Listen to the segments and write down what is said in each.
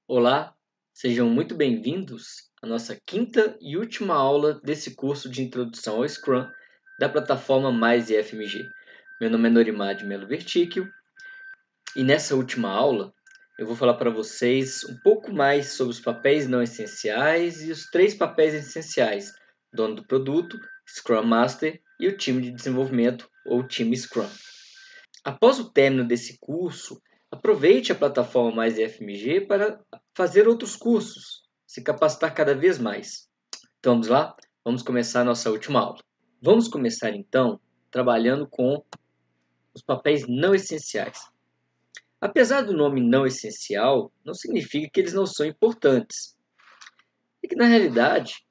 Olá, sejam muito bem-vindos à nossa quinta e última aula desse curso de Introdução ao Scrum da plataforma Mais IFMG. Meu nome é Norimar de Melo Verticchio e nessa última aula eu vou falar para vocês um pouco mais sobre os papéis não essenciais e os 3 papéis essenciais: dono do produto, Scrum Master e o time de desenvolvimento ou time Scrum. Após o término desse curso, aproveite a plataforma Mais IFMG para fazer outros cursos, se capacitar cada vez mais. Então vamos lá? Vamos começar a nossa última aula. Vamos começar então trabalhando com os papéis não essenciais. Apesar do nome não essencial, não significa que eles não são importantes. É que na realidade,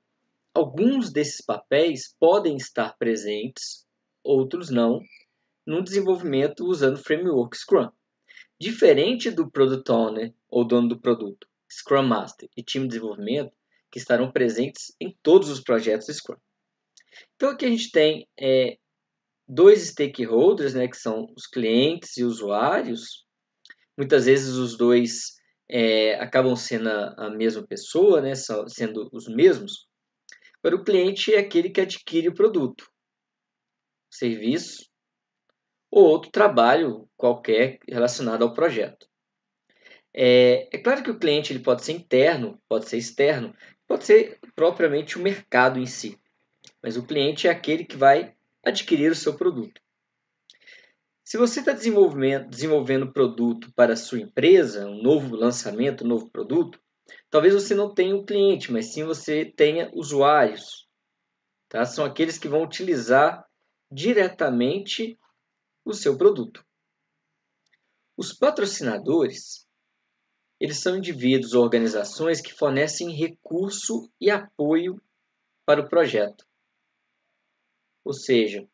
alguns desses papéis podem estar presentes, outros não, no desenvolvimento usando o framework Scrum. Diferente do Product Owner ou dono do produto, Scrum Master e time de desenvolvimento, que estarão presentes em todos os projetos Scrum. Então aqui a gente tem dois stakeholders, né, que são os clientes e usuários. Muitas vezes os dois acabam sendo a mesma pessoa, né, sendo os mesmos. Para o cliente é aquele que adquire o produto, serviço ou outro trabalho qualquer relacionado ao projeto. É claro que o cliente ele pode ser interno, pode ser externo, pode ser propriamente o mercado em si, mas o cliente é aquele que vai adquirir o seu produto. Se você está desenvolvendo produto para a sua empresa, um novo lançamento, um novo produto, talvez você não tenha um cliente, mas sim você tenha usuários. Tá? São aqueles que vão utilizar diretamente o seu produto. Os patrocinadores, eles são indivíduos ou organizações que fornecem recurso e apoio para o projeto. Ou seja,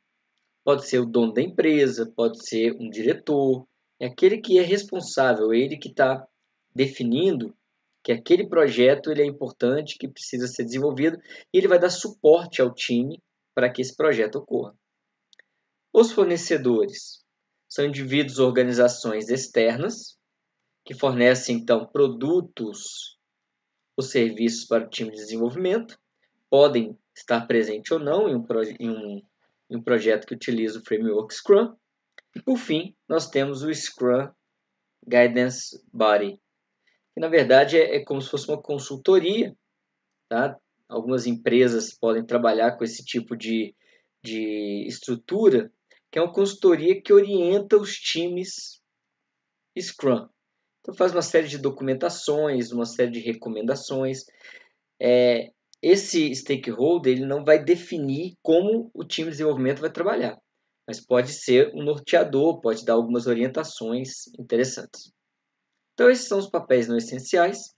pode ser o dono da empresa, pode ser um diretor, é aquele que é responsável, ele que está definindo que aquele projeto ele é importante, que precisa ser desenvolvido, e ele vai dar suporte ao time para que esse projeto ocorra. Os fornecedores são indivíduos ou organizações externas que fornecem, então, produtos ou serviços para o time de desenvolvimento, podem estar presentes ou não em um projeto que utiliza o framework Scrum. E, por fim, nós temos o Scrum Guidance Body, que, na verdade, é como se fosse uma consultoria. Tá? Algumas empresas podem trabalhar com esse tipo de estrutura, que é uma consultoria que orienta os times Scrum. Então faz uma série de documentações, uma série de recomendações. Esse stakeholder ele não vai definir como o time de desenvolvimento vai trabalhar, mas pode ser um norteador, pode dar algumas orientações interessantes. Então esses são os papéis não essenciais.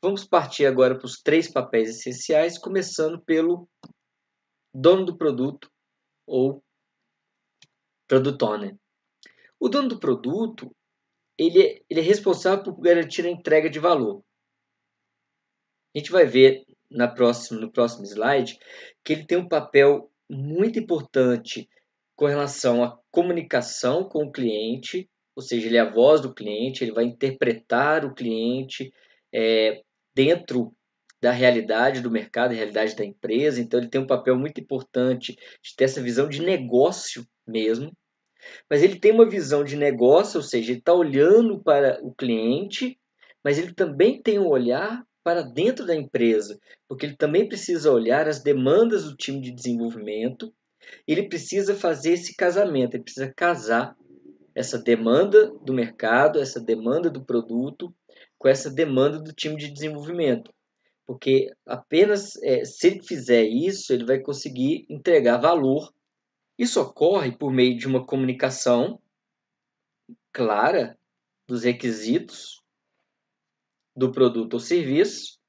Vamos partir agora para os 3 papéis essenciais, começando pelo dono do produto ou Product Owner. O dono do produto ele é responsável por garantir a entrega de valor. A gente vai ver no próximo slide que ele tem um papel muito importante com relação à comunicação com o cliente, ou seja, ele é a voz do cliente, ele vai interpretar o cliente dentro da realidade do mercado, da realidade da empresa. Então, ele tem um papel muito importante de ter essa visão de negócio mesmo, mas ele tem uma visão de negócio, ou seja, ele está olhando para o cliente, mas ele também tem um olhar para dentro da empresa, porque ele também precisa olhar as demandas do time de desenvolvimento, ele precisa fazer esse casamento, ele precisa casar essa demanda do mercado, essa demanda do produto, com essa demanda do time de desenvolvimento. Porque apenas se ele fizer isso, ele vai conseguir entregar valor. Isso ocorre por meio de uma comunicação clara dos requisitos do produto ou serviço.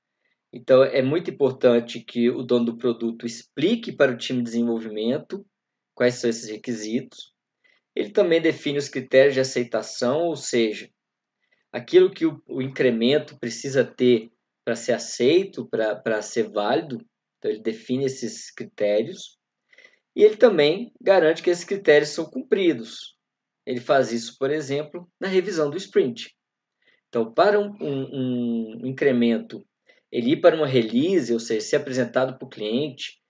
Então, é muito importante que o dono do produto explique para o time de desenvolvimento quais são esses requisitos. Ele também define os critérios de aceitação, ou seja, aquilo que o incremento precisa ter para ser aceito, para ser válido. Então, ele define esses critérios. E ele também garante que esses critérios são cumpridos. Ele faz isso, por exemplo, na revisão do sprint. Então, para um incremento, ele ir para uma release, ou seja, ser apresentado para o cliente,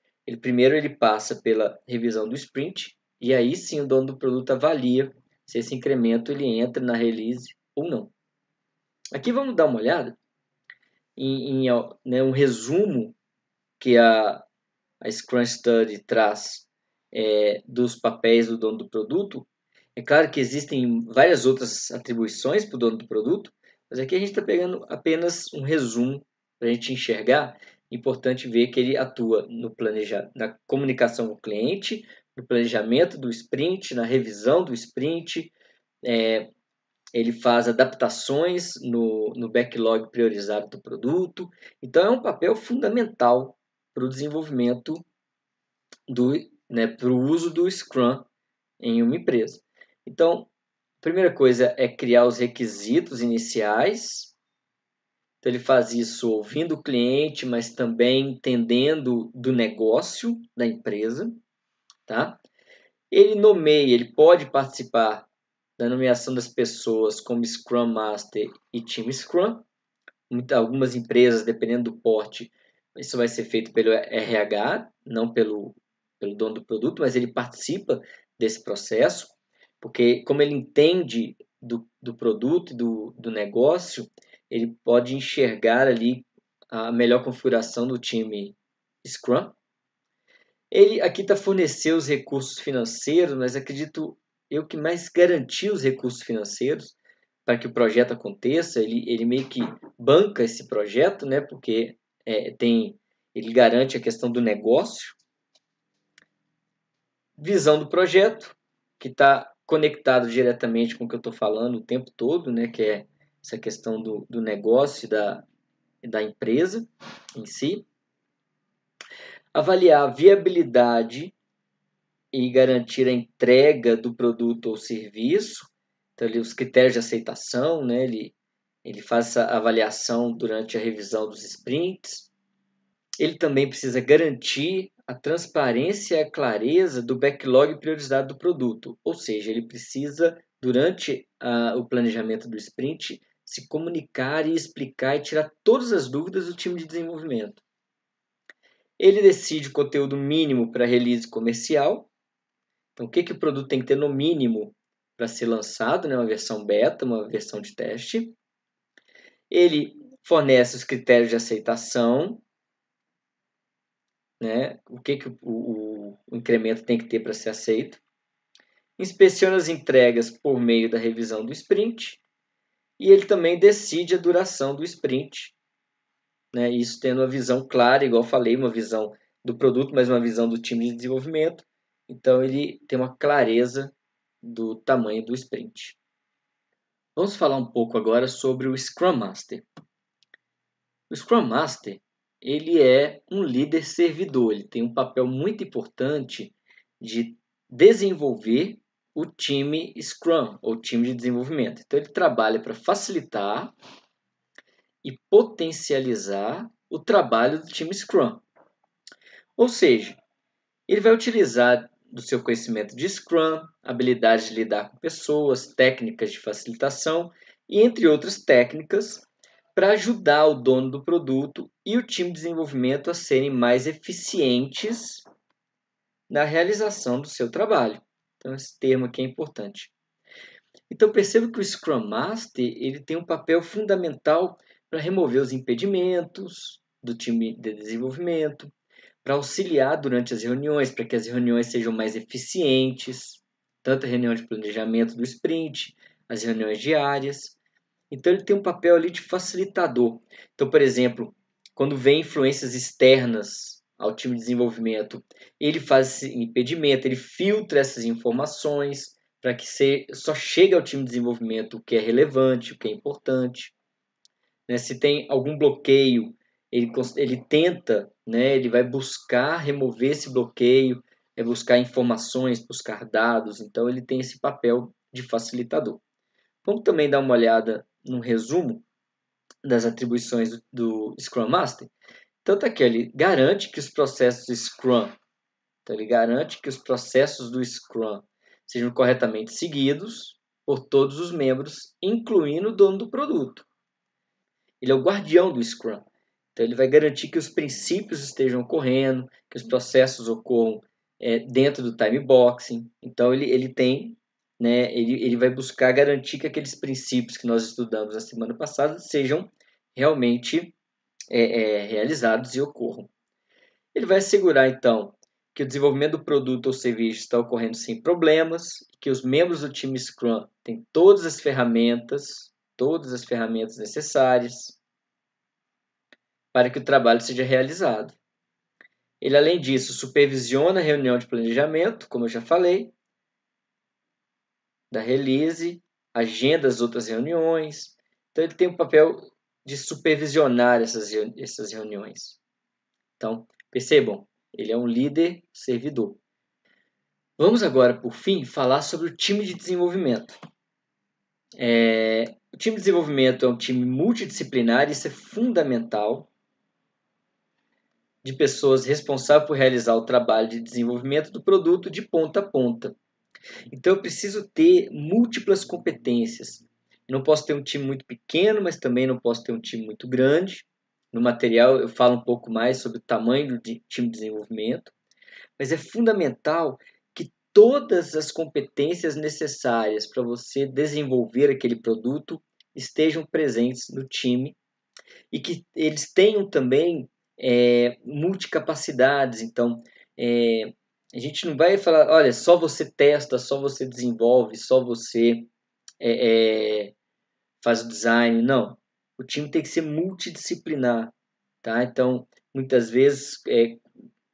primeiro ele passa pela revisão do sprint, e aí sim o dono do produto avalia se esse incremento ele entra na release ou não. Aqui vamos dar uma olhada né, um resumo que a Scrum Study traz dos papéis do dono do produto. É claro que existem várias outras atribuições para o dono do produto, mas aqui a gente está pegando apenas um resumo para a gente enxergar. Importante ver que ele atua na comunicação com o cliente, no planejamento do sprint, na revisão do sprint, ele faz adaptações no backlog priorizado do produto. Então, é um papel fundamental para o desenvolvimento para o uso do Scrum em uma empresa. Então, a primeira coisa é criar os requisitos iniciais. Então, ele faz isso ouvindo o cliente, mas também entendendo do negócio da empresa. Tá? Ele pode participar da nomeação das pessoas como Scrum Master e Team Scrum. Algumas empresas, dependendo do porte, isso vai ser feito pelo RH, não pelo dono do produto, mas ele participa desse processo, porque como ele entende do produto e do negócio, ele pode enxergar ali a melhor configuração do time Scrum. Ele aqui está fornecer os recursos financeiros, mas acredito eu que mais garantir os recursos financeiros para que o projeto aconteça. Ele meio que banca esse projeto, né? Porque ele garante a questão do negócio. Visão do projeto, que está conectado diretamente com o que eu estou falando o tempo todo, né? Que é essa questão do negócio e da empresa em si. Avaliar a viabilidade e garantir a entrega do produto ou serviço. Então, os critérios de aceitação, né? Ele faz essa avaliação durante a revisão dos sprints. Ele também precisa garantir a transparência e a clareza do backlog priorizado do produto. Ou seja, ele precisa, durante o planejamento do sprint, se comunicar e explicar e tirar todas as dúvidas do time de desenvolvimento. Ele decide o conteúdo mínimo para release comercial. Então, o que o produto tem que ter no mínimo para ser lançado, né? Uma versão beta, uma versão de teste. Ele fornece os critérios de aceitação, né? O que o incremento tem que ter para ser aceito. Inspeciona as entregas por meio da revisão do sprint. E ele também decide a duração do sprint, né? Isso tendo uma visão clara, igual eu falei, uma visão do produto, mas uma visão do time de desenvolvimento. Então, ele tem uma clareza do tamanho do sprint. Vamos falar um pouco agora sobre o Scrum Master. O Scrum Master, ele é um líder servidor, ele tem um papel muito importante de desenvolver o time Scrum, ou time de desenvolvimento. Então, ele trabalha para facilitar e potencializar o trabalho do time Scrum. Ou seja, ele vai utilizar do seu conhecimento de Scrum, habilidade de lidar com pessoas, técnicas de facilitação e entre outras técnicas para ajudar o dono do produto e o time de desenvolvimento a serem mais eficientes na realização do seu trabalho. Então, esse termo aqui é importante. Então, perceba que o Scrum Master ele tem um papel fundamental para remover os impedimentos do time de desenvolvimento, para auxiliar durante as reuniões, para que as reuniões sejam mais eficientes, tanto a reunião de planejamento do sprint, as reuniões diárias. Então, ele tem um papel ali de facilitador. Então, por exemplo, quando vem influências externas ao time de desenvolvimento, ele faz esse impedimento, ele filtra essas informações para que só chegue ao time de desenvolvimento o que é relevante, o que é importante. Né? Se tem algum bloqueio, ele tenta, né? Ele vai buscar remover esse bloqueio, buscar informações, buscar dados. Então, ele tem esse papel de facilitador. Vamos também dar uma olhada num resumo das atribuições do Scrum Master. Então, tá aqui, ele garante que os processos Scrum, então ele garante que os processos do Scrum sejam corretamente seguidos por todos os membros, incluindo o dono do produto. ele é o guardião do Scrum. Então, ele vai garantir que os princípios estejam ocorrendo, que os processos ocorram dentro do time boxing. Então, ele tem, né, ele vai buscar garantir que aqueles princípios que nós estudamos na semana passada sejam realmente realizados e ocorram. Ele vai assegurar, então, que o desenvolvimento do produto ou serviço está ocorrendo sem problemas, que os membros do time Scrum têm todas as ferramentas necessárias para que o trabalho seja realizado. Ele, além disso, supervisiona a reunião de planejamento, como eu já falei, da release, agenda as outras reuniões. Então, ele tem o papel de supervisionar essas reuniões. Então, percebam, ele é um líder servidor. Vamos agora, por fim, falar sobre o time de desenvolvimento. O time de desenvolvimento é um time multidisciplinar e isso é fundamental, de pessoas responsáveis por realizar o trabalho de desenvolvimento do produto de ponta a ponta. Então, eu preciso ter múltiplas competências. Eu não posso ter um time muito pequeno, mas também não posso ter um time muito grande. No material, eu falo um pouco mais sobre o tamanho do time de desenvolvimento. Mas é fundamental que todas as competências necessárias para você desenvolver aquele produto estejam presentes no time e que eles tenham também multicapacidades. Então, a gente não vai falar, olha, só você testa, só você desenvolve, só você faz o design. Não, o time tem que ser multidisciplinar, tá? Então, muitas vezes,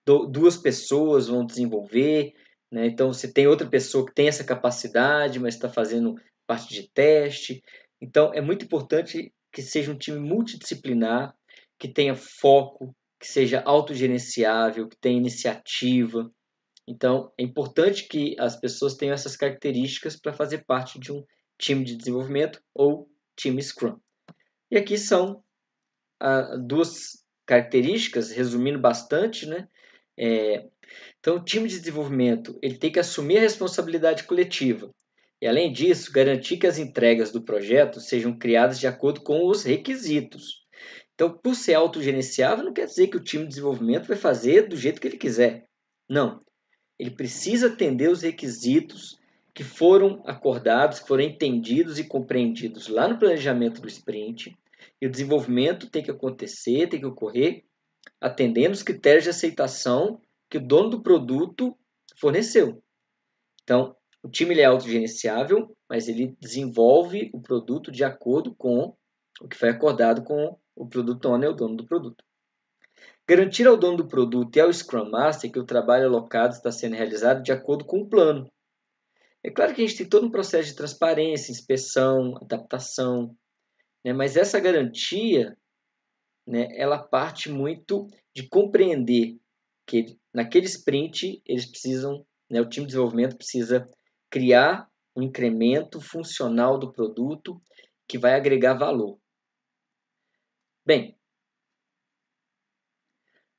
duas pessoas vão desenvolver, né? Então, você tem outra pessoa que tem essa capacidade, mas está fazendo parte de teste. Então, é muito importante que seja um time multidisciplinar, que tenha foco, que seja autogerenciável, que tenha iniciativa. Então, é importante que as pessoas tenham essas características para fazer parte de um time de desenvolvimento ou time Scrum. E aqui são duas características, resumindo bastante, né? Então, o time de desenvolvimento ele tem que assumir a responsabilidade coletiva e, além disso, garantir que as entregas do projeto sejam criadas de acordo com os requisitos. Então, por ser autogerenciável, não quer dizer que o time de desenvolvimento vai fazer do jeito que ele quiser. Não. Ele precisa atender os requisitos que foram acordados, que foram entendidos e compreendidos lá no planejamento do sprint. E o desenvolvimento tem que acontecer, tem que ocorrer atendendo os critérios de aceitação que o dono do produto forneceu. Então, o time é autogerenciável, mas ele desenvolve o produto de acordo com o que foi acordado com o Product Owner, o dono do produto. Garantir ao dono do produto e ao Scrum Master que o trabalho alocado está sendo realizado de acordo com o plano. É claro que a gente tem todo um processo de transparência, inspeção, adaptação, né? Mas essa garantia, né, ela parte muito de compreender que naquele sprint eles precisam, né, o time de desenvolvimento precisa criar um incremento funcional do produto que vai agregar valor. Bem,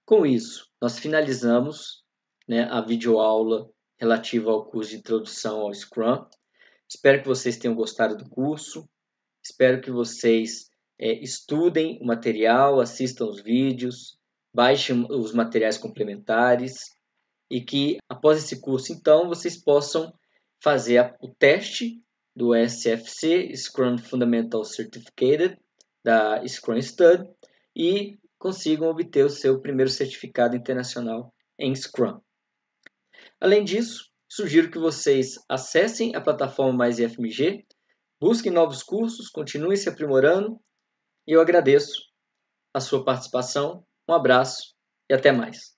com isso, nós finalizamos, né, a videoaula relativa ao curso de Introdução ao Scrum. Espero que vocês tenham gostado do curso. Espero que vocês estudem o material, assistam os vídeos, baixem os materiais complementares e que, após esse curso, então, vocês possam fazer o teste do SFC, Scrum Fundamental Certificate, da Scrum Stud, e consigam obter o seu primeiro certificado internacional em Scrum. Além disso, sugiro que vocês acessem a plataforma Mais IFMG, busquem novos cursos, continuem se aprimorando e eu agradeço a sua participação. Um abraço e até mais.